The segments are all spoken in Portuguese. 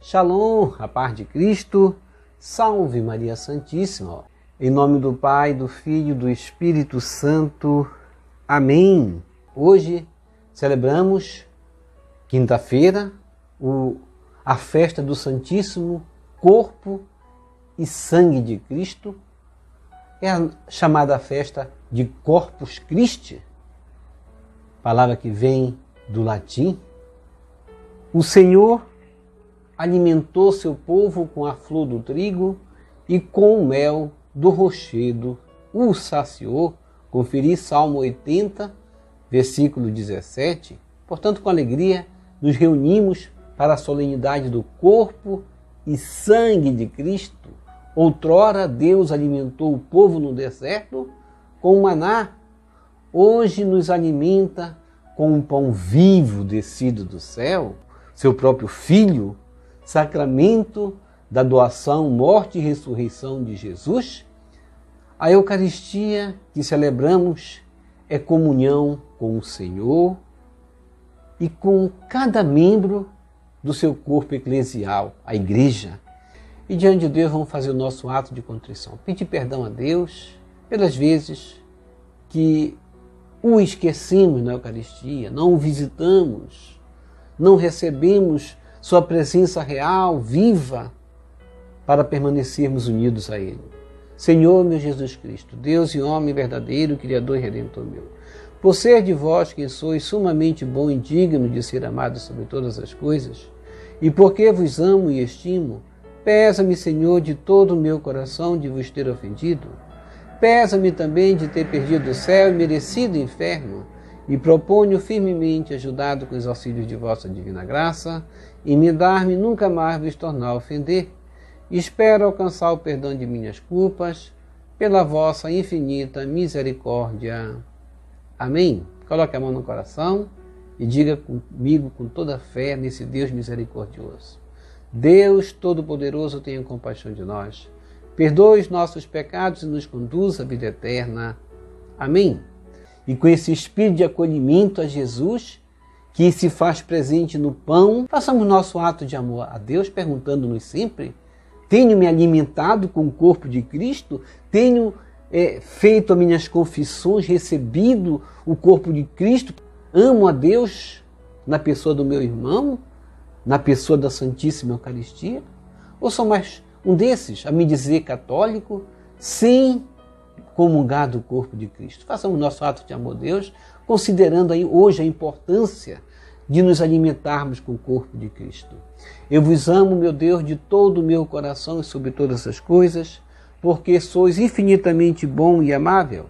Shalom, a paz de Cristo, salve Maria Santíssima. Em nome do Pai, do Filho e do Espírito Santo. Amém. Hoje celebramos, quinta-feira, a festa do Santíssimo Corpo e Sangue de Cristo. É a chamada festa de Corpus Christi, palavra que vem do latim. O Senhor alimentou seu povo com a flor do trigo e com o mel do rochedo o saciou. Conferi Salmo 80, versículo 17. Portanto, com alegria, nos reunimos para a solenidade do corpo e sangue de Cristo. Outrora Deus alimentou o povo no deserto com o maná. Hoje nos alimenta com um pão vivo descido do céu, seu próprio Filho, sacramento da doação, morte e ressurreição de Jesus. A Eucaristia que celebramos é comunhão com o Senhor e com cada membro do seu corpo eclesial, a Igreja. E diante de Deus vamos fazer o nosso ato de contrição. Pedir perdão a Deus pelas vezes que o esquecemos na Eucaristia, não o visitamos, não recebemos sua presença real, viva, para permanecermos unidos a Ele. Senhor, meu Jesus Cristo, Deus e homem verdadeiro, Criador e Redentor meu, por ser de vós quem sois sumamente bom e digno de ser amado sobre todas as coisas, e porque vos amo e estimo, pesa-me, Senhor, de todo o meu coração de vos ter ofendido. Pesa-me também de ter perdido o céu e merecido o inferno, e proponho firmemente, ajudado com os auxílios de vossa divina graça, e me dar-me nunca mais vos tornar a ofender. Espero alcançar o perdão de minhas culpas, pela vossa infinita misericórdia. Amém. Coloque a mão no coração e diga comigo com toda a fé nesse Deus misericordioso. Deus Todo-Poderoso, tenha compaixão de nós. Perdoe os nossos pecados e nos conduza à vida eterna. Amém. E com esse espírito de acolhimento a Jesus, que se faz presente no pão, façamos nosso ato de amor a Deus, perguntando-nos sempre: tenho me alimentado com o corpo de Cristo? Tenho feito as minhas confissões, recebido o corpo de Cristo? Amo a Deus na pessoa do meu irmão, na pessoa da Santíssima Eucaristia? Ou sou mais um desses a me dizer católico, sem comungar do corpo de Cristo? Façamos nosso ato de amor a Deus, considerando aí hoje a importância de nos alimentarmos com o corpo de Cristo. Eu vos amo, meu Deus, de todo o meu coração e sobre todas as coisas, porque sois infinitamente bom e amável,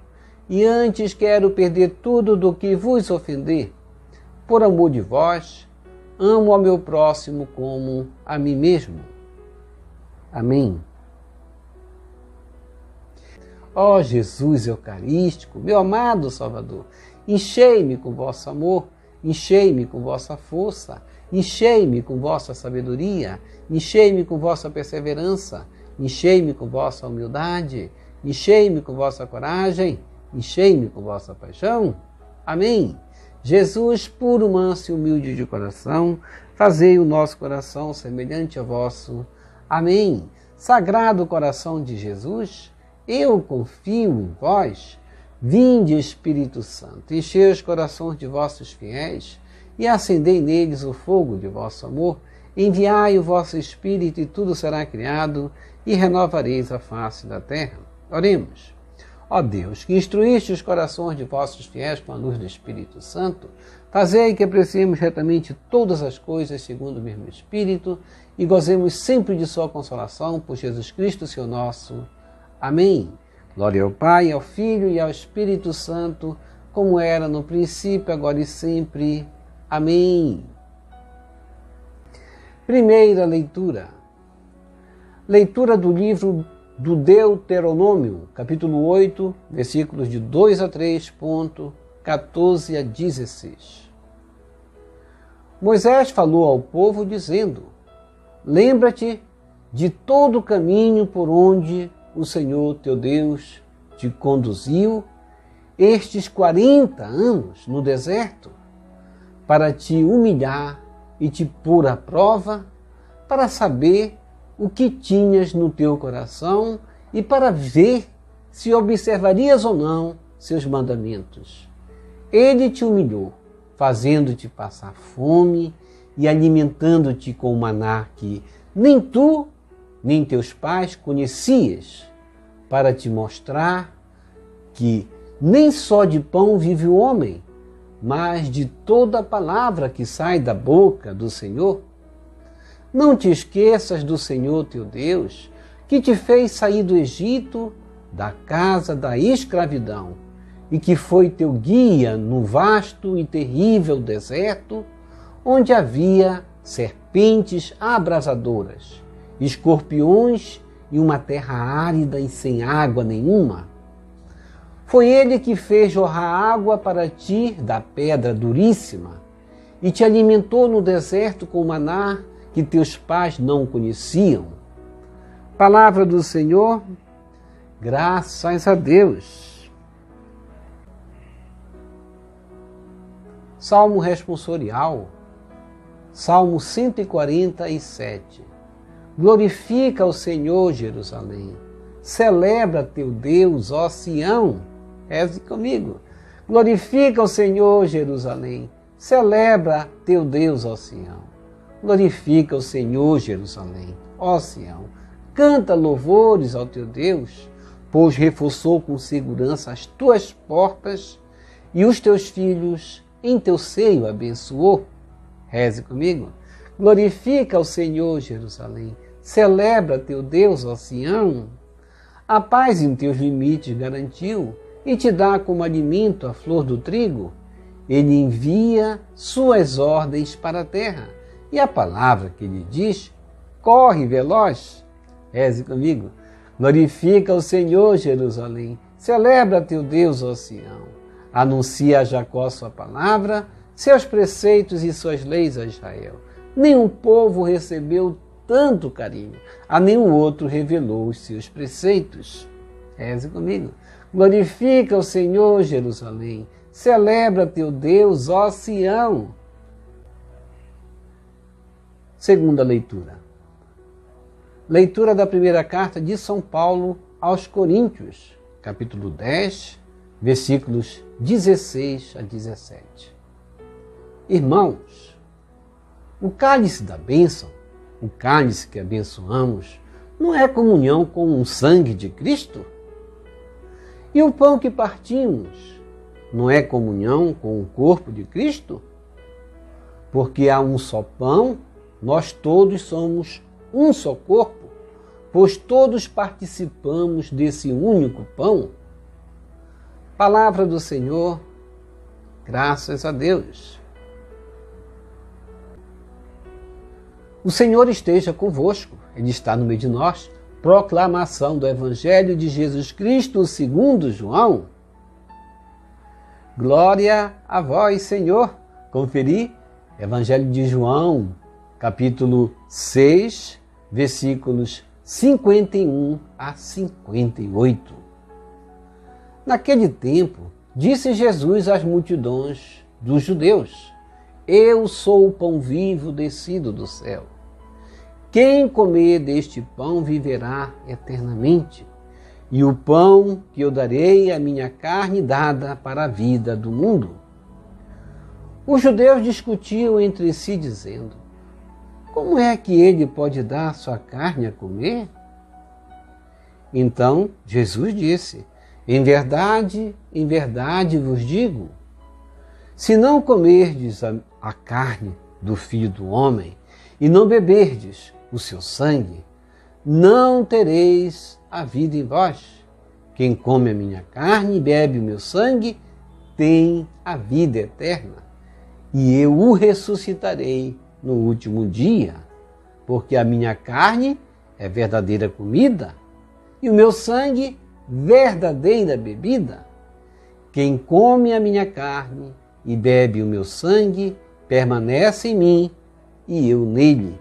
e antes quero perder tudo do que vos ofender. Por amor de vós, amo ao meu próximo como a mim mesmo. Amém. Ó Jesus Eucarístico, meu amado Salvador, enchei-me com vosso amor, enchei-me com vossa força, enchei-me com vossa sabedoria, enchei-me com vossa perseverança, enchei-me com vossa humildade, enchei-me com vossa coragem, enchei-me com vossa paixão. Amém. Jesus, puro, manso e humilde de coração, fazei o nosso coração semelhante ao vosso. Amém. Sagrado coração de Jesus, eu confio em vós. Vinde, Espírito Santo, enchei os corações de vossos fiéis e acendei neles o fogo de vosso amor. Enviai o vosso Espírito e tudo será criado e renovareis a face da terra. Oremos. Ó Deus, que instruíste os corações de vossos fiéis com a luz do Espírito Santo, fazei que apreciemos retamente todas as coisas segundo o mesmo Espírito e gozemos sempre de sua consolação por Jesus Cristo, Senhor nosso. Amém. Glória ao Pai, ao Filho e ao Espírito Santo, como era no princípio, agora e sempre. Amém. Primeira leitura. Leitura do livro do Deuteronômio, capítulo 8, versículos de 2 a 3, 14 a 16. Moisés falou ao povo dizendo: lembra-te de todo o caminho por onde o Senhor teu Deus te conduziu estes 40 anos no deserto, para te humilhar e te pôr à prova, para saber o que tinhas no teu coração e para ver se observarias ou não seus mandamentos. Ele te humilhou, fazendo-te passar fome e alimentando-te com o maná que nem tu, nem teus pais conhecias, para te mostrar que nem só de pão vive o homem, mas de toda a palavra que sai da boca do Senhor. Não te esqueças do Senhor teu Deus, que te fez sair do Egito, da casa da escravidão, e que foi teu guia no vasto e terrível deserto, onde havia serpentes abrasadoras, escorpiões e uma terra árida e sem água nenhuma. Foi ele que fez jorrar água para ti da pedra duríssima e te alimentou no deserto com maná que teus pais não conheciam. Palavra do Senhor, graças a Deus. Salmo responsorial, Salmo 147. Glorifica o Senhor, Jerusalém. Celebra teu Deus, ó Sião. Reze comigo. Glorifica o Senhor, Jerusalém. Celebra teu Deus, ó Sião. Glorifica o Senhor, Jerusalém, ó Sião. Canta louvores ao teu Deus, pois reforçou com segurança as tuas portas e os teus filhos em teu seio abençoou. Reze comigo. Glorifica o Senhor, Jerusalém. Celebra teu Deus, ó Sião. A paz em teus limites garantiu e te dá como alimento a flor do trigo. Ele envia suas ordens para a terra e a palavra que ele diz corre veloz. Reze comigo. Glorifica o Senhor, Jerusalém. Celebra teu Deus, ó Sião. Anuncia a Jacó sua palavra, seus preceitos e suas leis a Israel. Nenhum povo recebeu tanto carinho, a nenhum outro revelou os seus preceitos. Reze comigo. Glorifica o Senhor, Jerusalém. Celebra teu Deus, ó Sião. Segunda leitura. Leitura da primeira carta de São Paulo aos Coríntios, capítulo 10, versículos 16 a 17. Irmãos, o cálice da bênção, o cálice que abençoamos, não é comunhão com o sangue de Cristo? E o pão que partimos não é comunhão com o corpo de Cristo? Porque há um só pão, nós todos somos um só corpo, pois todos participamos desse único pão. Palavra do Senhor, graças a Deus. O Senhor esteja convosco, Ele está no meio de nós. Proclamação do Evangelho de Jesus Cristo segundo João. Glória a vós, Senhor. Conferi Evangelho de João, capítulo 6, versículos 51 a 58. Naquele tempo, disse Jesus às multidões dos judeus: Eu sou o pão vivo descido do céu. Quem comer deste pão viverá eternamente, e o pão que eu darei é a minha carne dada para a vida do mundo. Os judeus discutiam entre si, dizendo: Como é que ele pode dar sua carne a comer? Então Jesus disse: em verdade vos digo, se não comerdes a carne do Filho do Homem e não beberdes o seu sangue, não tereis a vida em vós. Quem come a minha carne e bebe o meu sangue tem a vida eterna, e eu o ressuscitarei no último dia, porque a minha carne é verdadeira comida e o meu sangue verdadeira bebida. Quem come a minha carne e bebe o meu sangue permanece em mim e eu nele.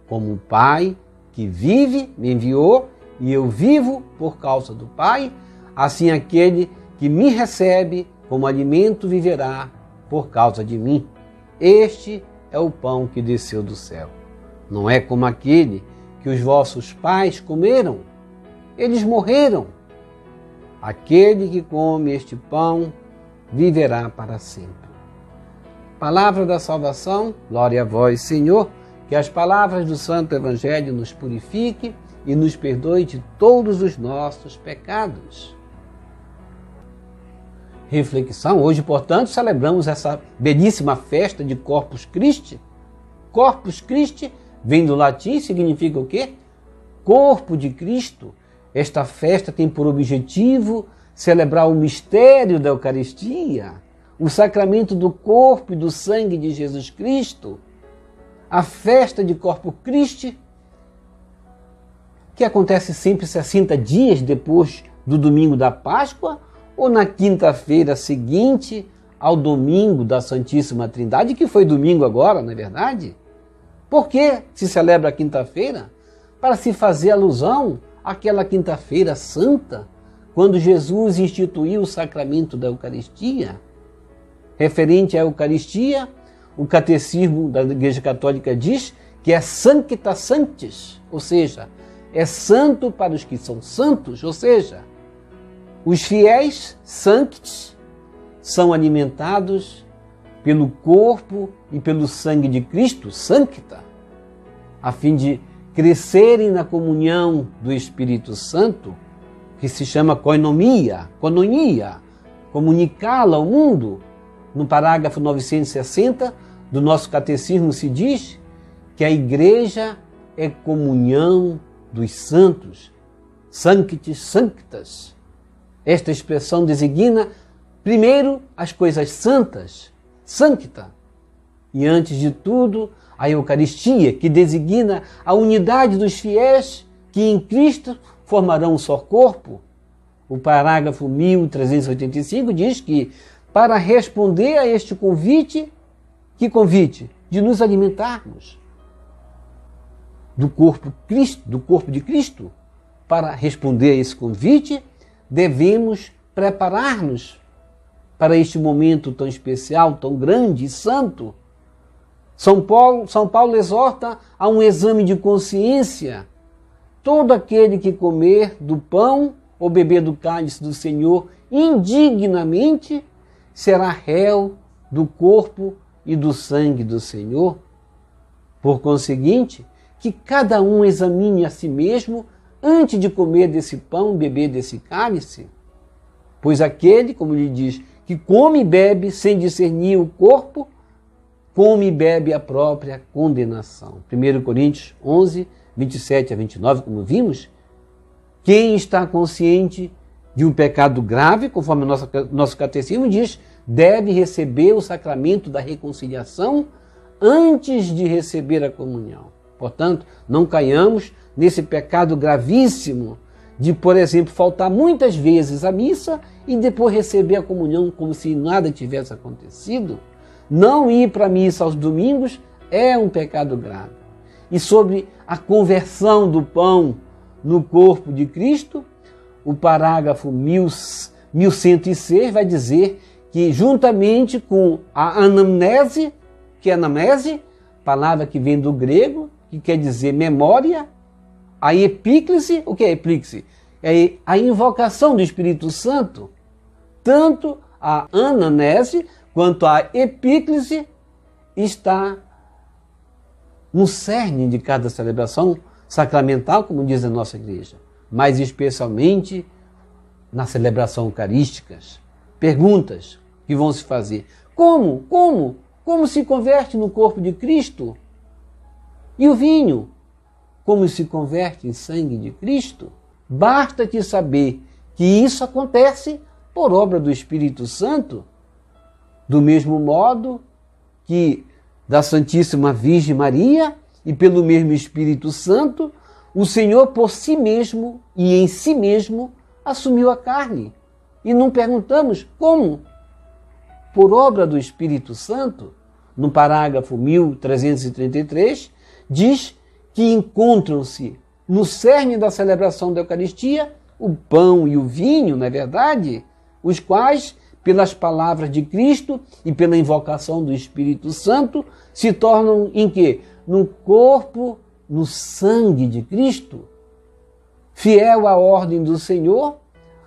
Como o Pai que vive me enviou e eu vivo por causa do Pai, assim aquele que me recebe como alimento viverá por causa de mim. Este é o pão que desceu do céu. Não é como aquele que os vossos pais comeram. Eles morreram. Aquele que come este pão viverá para sempre. Palavra da salvação, glória a vós, Senhor, que as palavras do Santo Evangelho nos purifique e nos perdoe de todos os nossos pecados. Reflexão. Hoje, portanto, celebramos essa belíssima festa de Corpus Christi. Corpus Christi vem do latim, significa o quê? Corpo de Cristo. Esta festa tem por objetivo celebrar o mistério da Eucaristia, o sacramento do corpo e do sangue de Jesus Cristo. A festa de Corpus Christi, que acontece sempre 60 dias depois do domingo da Páscoa, ou na quinta-feira seguinte ao domingo da Santíssima Trindade, que foi domingo agora, não é verdade? Por que se celebra a quinta-feira? Para se fazer alusão àquela quinta-feira santa, quando Jesus instituiu o sacramento da Eucaristia. Referente à Eucaristia, o Catecismo da Igreja Católica diz que é Sancta Sanctis, ou seja, é santo para os que são santos, ou seja, os fiéis sanctis são alimentados pelo corpo e pelo sangue de Cristo, sancta, a fim de crescerem na comunhão do Espírito Santo, que se chama koinonia, comunicá-la ao mundo. No parágrafo 960 do nosso catecismo se diz que a igreja é comunhão dos santos, sanctis sanctas. Esta expressão designa, primeiro, as coisas santas, sancta, e antes de tudo, a Eucaristia, que designa a unidade dos fiéis que em Cristo formarão um só corpo. O parágrafo 1385 diz que, para responder a este convite, que convite? De nos alimentarmos do corpo de Cristo. Para responder a esse convite, devemos preparar-nos para este momento tão especial, tão grande e santo. São Paulo exorta a um exame de consciência. Todo aquele que comer do pão ou beber do cálice do Senhor indignamente será réu do corpo e do sangue do Senhor. Por conseguinte, que cada um examine a si mesmo antes de comer desse pão, beber desse cálice. Pois aquele, como lhe diz, que come e bebe sem discernir o corpo, come e bebe a própria condenação. 1 Coríntios 11, 27 a 29, como vimos, quem está consciente de um pecado grave, conforme o nosso catecismo diz, deve receber o sacramento da reconciliação antes de receber a comunhão. Portanto, não caiamos nesse pecado gravíssimo de, por exemplo, faltar muitas vezes à missa e depois receber a comunhão como se nada tivesse acontecido. Não ir para a missa aos domingos é um pecado grave. E sobre a conversão do pão no corpo de Cristo, o parágrafo 1106 vai dizer que, juntamente com a anamnese, que é anamnese, palavra que vem do grego, que quer dizer memória, a epíclise, o que é epíclise? É a invocação do Espírito Santo. Tanto a anamnese quanto a epíclise está no cerne de cada celebração sacramental, como diz a nossa igreja, mas especialmente na celebração eucarística. Perguntas que vão se fazer. Como se converte no corpo de Cristo? E o vinho? Como se converte em sangue de Cristo? Basta-te saber que isso acontece por obra do Espírito Santo, do mesmo modo que da Santíssima Virgem Maria e pelo mesmo Espírito Santo, o Senhor por si mesmo e em si mesmo assumiu a carne. E não perguntamos como? Por obra do Espírito Santo, no parágrafo 1333, diz que encontram-se no cerne da celebração da Eucaristia o pão e o vinho, não é verdade? Os quais, pelas palavras de Cristo e pela invocação do Espírito Santo, se tornam em quê? no corpo, no sangue de Cristo. Fiel à ordem do Senhor,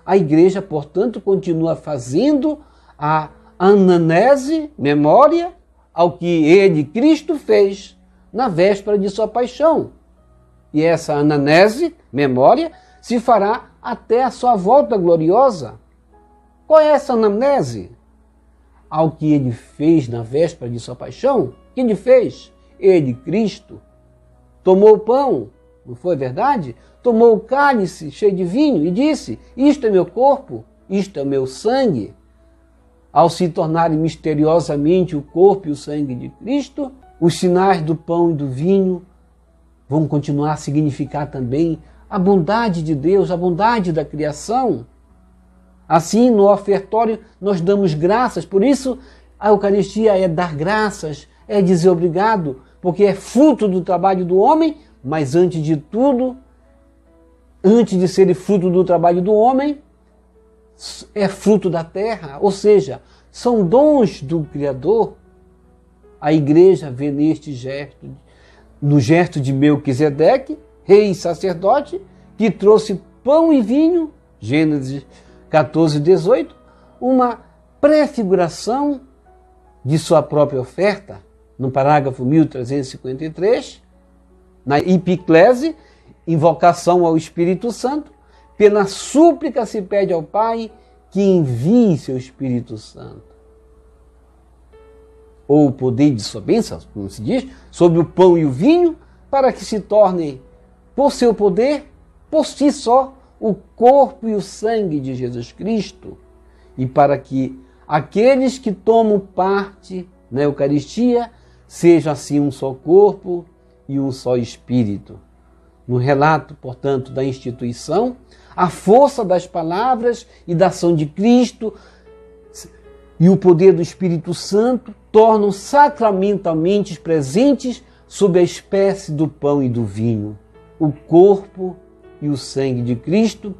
a igreja, portanto, continua fazendo a anamnese, memória, ao que ele, Cristo, fez na véspera de sua paixão. E essa anamnese, memória, se fará até a sua volta gloriosa. Qual é essa anamnese? Ao que ele fez na véspera de sua paixão? O que ele fez? Ele, Cristo, tomou o pão, não foi verdade? Tomou o cálice cheio de vinho e disse: isto é meu corpo, isto é meu sangue. Ao se tornarem misteriosamente o corpo e o sangue de Cristo, os sinais do pão e do vinho vão continuar a significar também a bondade de Deus, a bondade da criação. Assim, no ofertório, nós damos graças. Por isso, a Eucaristia é dar graças, é dizer obrigado, porque é fruto do trabalho do homem, mas antes de tudo, antes de ser fruto do trabalho do homem, é fruto da terra, ou seja, são dons do Criador. A igreja vê neste gesto, no gesto de Melquisedeque, rei e sacerdote, que trouxe pão e vinho, Gênesis 14, 18, uma prefiguração de sua própria oferta, no parágrafo 1353, na epiclese, invocação ao Espírito Santo, pela súplica se pede ao Pai que envie seu Espírito Santo. Ou o poder de sua bênção, como se diz, sobre o pão e o vinho, para que se tornem, por seu poder, por si só, o corpo e o sangue de Jesus Cristo, e para que aqueles que tomam parte na Eucaristia sejam assim um só corpo e um só espírito. No relato, portanto, da instituição, a força das palavras e da ação de Cristo e o poder do Espírito Santo tornam sacramentalmente presentes sob a espécie do pão e do vinho, o corpo e o sangue de Cristo,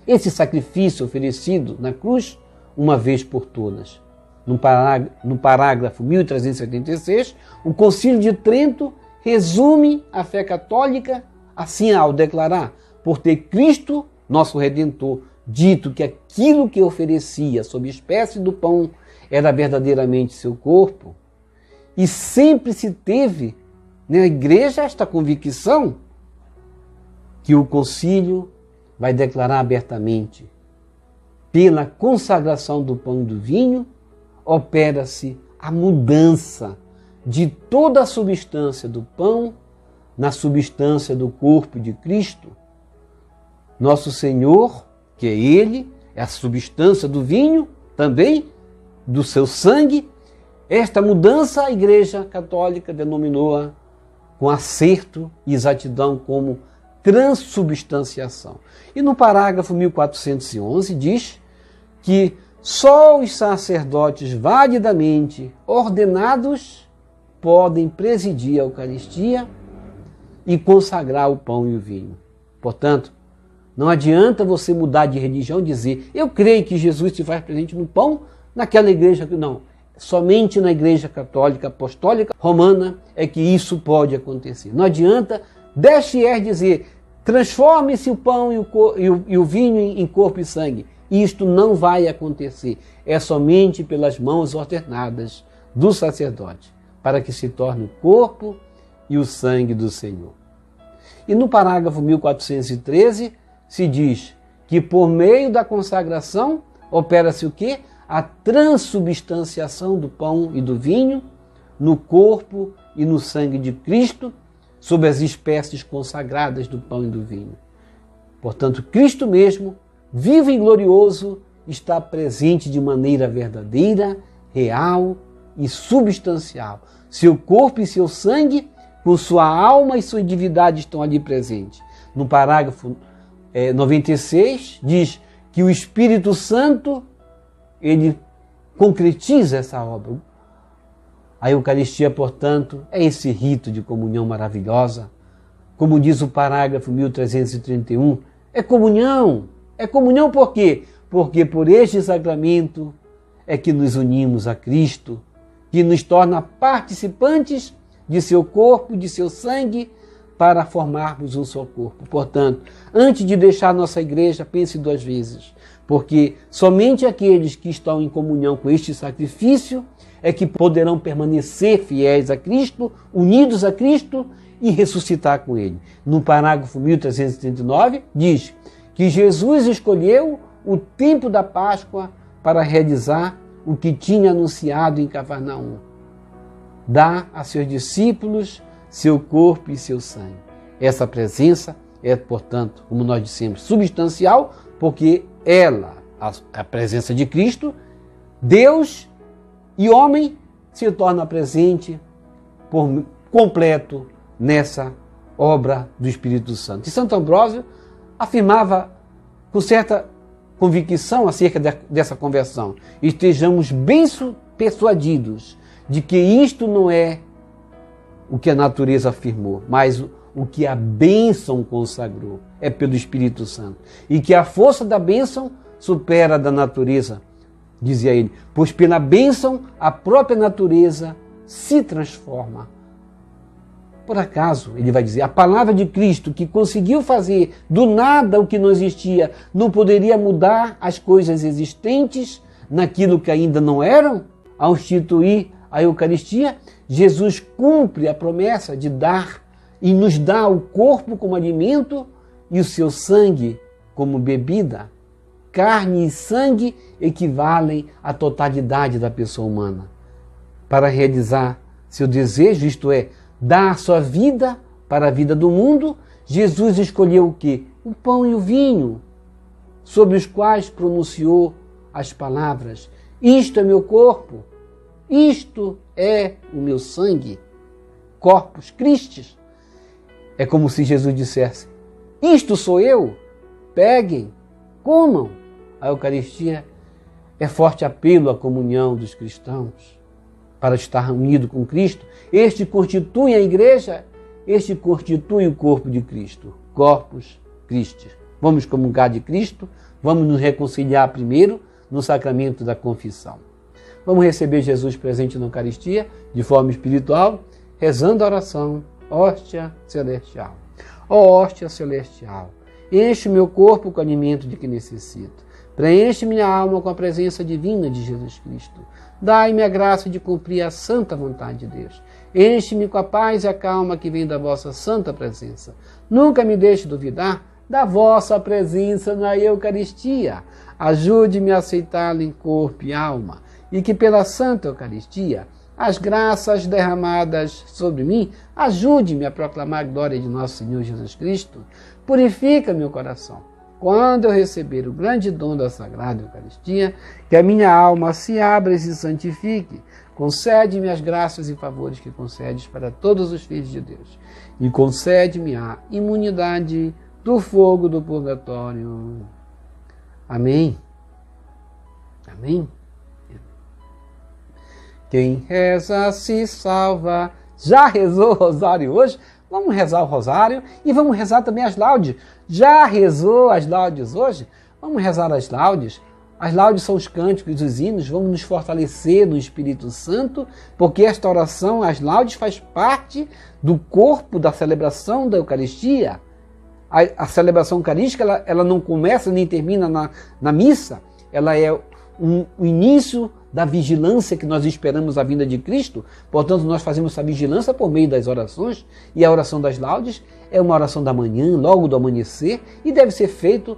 esse sacrifício oferecido na cruz uma vez por todas. No parágrafo 1376, o Concílio de Trento resume a fé católica assim ao declarar: por ter Cristo, nosso Redentor, dito que aquilo que oferecia sob espécie do pão era verdadeiramente seu corpo, e sempre se teve na igreja esta convicção, que o concílio vai declarar abertamente: pela consagração do pão e do vinho, opera-se a mudança de toda a substância do pão na substância do corpo de Cristo. Nosso Senhor, que é Ele, é a substância do vinho, também do seu sangue. Esta mudança a Igreja Católica denominou-a com acerto e exatidão como transubstanciação. E no parágrafo 1411 diz que só os sacerdotes validamente ordenados podem presidir a Eucaristia e consagrar o pão e o vinho. Portanto, não adianta você mudar de religião e dizer: eu creio que Jesus se faz presente no pão naquela igreja. Não, somente na Igreja Católica Apostólica Romana é que isso pode acontecer. Não adianta deixe dizer: transforme-se o pão e o vinho em corpo e sangue. Isto não vai acontecer. É somente pelas mãos ordenadas do sacerdote, para que se torne o corpo e o sangue do Senhor. E no parágrafo 1413 se diz que por meio da consagração opera-se o quê? A transubstanciação do pão e do vinho no corpo e no sangue de Cristo, sob as espécies consagradas do pão e do vinho. Portanto, Cristo mesmo, vivo e glorioso, está presente de maneira verdadeira, real e substancial. Seu corpo e seu sangue, com sua alma e sua divindade, estão ali presentes. No parágrafo 96, diz que o Espírito Santo, ele concretiza essa obra. A Eucaristia, portanto, é esse rito de comunhão maravilhosa. Como diz o parágrafo 1331, é comunhão. É comunhão por quê? Porque por este sacramento é que nos unimos a Cristo, que nos torna participantes de seu corpo, de seu sangue, para formarmos um só corpo. Portanto, antes de deixar nossa igreja, pense 2 vezes, porque somente aqueles que estão em comunhão com este sacrifício é que poderão permanecer fiéis a Cristo, unidos a Cristo e ressuscitar com Ele. No parágrafo 1339, diz que Jesus escolheu o tempo da Páscoa para realizar o que tinha anunciado em Cafarnaum: dar a seus discípulos seu corpo e seu sangue. Essa presença é, portanto, como nós dissemos, substancial, porque ela, a presença de Cristo, Deus e homem, se torna presente por completo nessa obra do Espírito Santo. E Santo Ambrósio afirmava com certa convicção acerca dessa conversão: estejamos bem persuadidos de que isto não é o que a natureza afirmou, mas o que a bênção consagrou, é pelo Espírito Santo. E que a força da bênção supera a da natureza, dizia ele, pois pela bênção a própria natureza se transforma. Por acaso, ele vai dizer, a palavra de Cristo, que conseguiu fazer do nada o que não existia, não poderia mudar as coisas existentes naquilo que ainda não eram? Ao instituir a Eucaristia, Jesus cumpre a promessa de dar e nos dá o corpo como alimento e o seu sangue como bebida. Carne e sangue equivalem à totalidade da pessoa humana. Para realizar seu desejo, isto é, dar sua vida para a vida do mundo, Jesus escolheu o quê? O pão e o vinho, sobre os quais pronunciou as palavras: isto é meu corpo, isto é o meu sangue, Corpus Christi. É como se Jesus dissesse: isto sou eu, peguem, comam. A Eucaristia é forte apelo à comunhão dos cristãos para estar unido com Cristo. Este constitui a igreja, este constitui o corpo de Cristo, Corpus Christi. Vamos comungar de Cristo, vamos nos reconciliar primeiro no sacramento da confissão. Vamos receber Jesus presente na Eucaristia, de forma espiritual, rezando a oração: hóstia celestial. Ó hóstia celestial, enche o meu corpo com o alimento de que necessito. Preenche minha alma com a presença divina de Jesus Cristo. Dai-me a graça de cumprir a santa vontade de Deus. Enche-me com a paz e a calma que vem da vossa santa presença. Nunca me deixe duvidar da vossa presença na Eucaristia. Ajude-me a aceitá-la em corpo e alma, e que pela Santa Eucaristia as graças derramadas sobre mim ajude-me a proclamar a glória de nosso Senhor Jesus Cristo. Purifica meu coração. Quando eu receber o grande dom da Sagrada Eucaristia, que a minha alma se abra e se santifique. Concede-me as graças e favores que concedes para todos os filhos de Deus. E concede-me a imunidade do fogo do purgatório. Amém. Amém. Quem reza se salva. Já rezou o rosário hoje? Vamos rezar o rosário e vamos rezar também as laudes. Já rezou as laudes hoje? Vamos rezar as laudes. As laudes são os cânticos, os hinos. Vamos nos fortalecer no Espírito Santo, porque esta oração, as laudes, faz parte do corpo da celebração da Eucaristia. A celebração eucarística ela não começa nem termina na missa. Ela é o início da vigilância que nós esperamos a vinda de Cristo. Portanto, nós fazemos essa vigilância por meio das orações, e a oração das laudes é uma oração da manhã, logo do amanhecer, e deve ser feito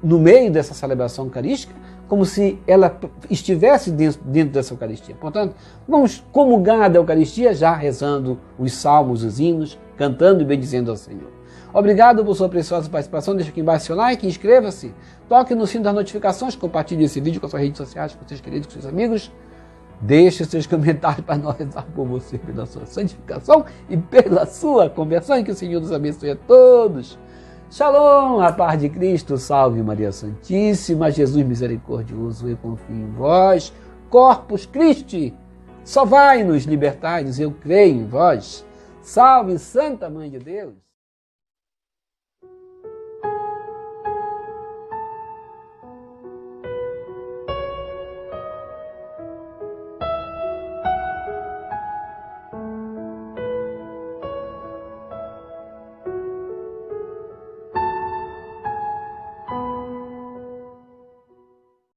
no meio dessa celebração eucarística, como se ela estivesse dentro dessa Eucaristia. Portanto, vamos comungar da Eucaristia já rezando os salmos, os hinos, cantando e bendizendo ao Senhor. Obrigado por sua preciosa participação. Deixa aqui embaixo seu like, inscreva-se, toque no sino das notificações, compartilhe esse vídeo com suas redes sociais, com seus queridos, com seus amigos. Deixe seus comentários para nós rezar por você, pela sua santificação e pela sua conversão. E que o Senhor nos abençoe a todos. Shalom, a paz de Cristo, salve Maria Santíssima, Jesus misericordioso, eu confio em vós. Corpus Christi, só vai nos libertar, eu creio em vós. Salve, Santa Mãe de Deus.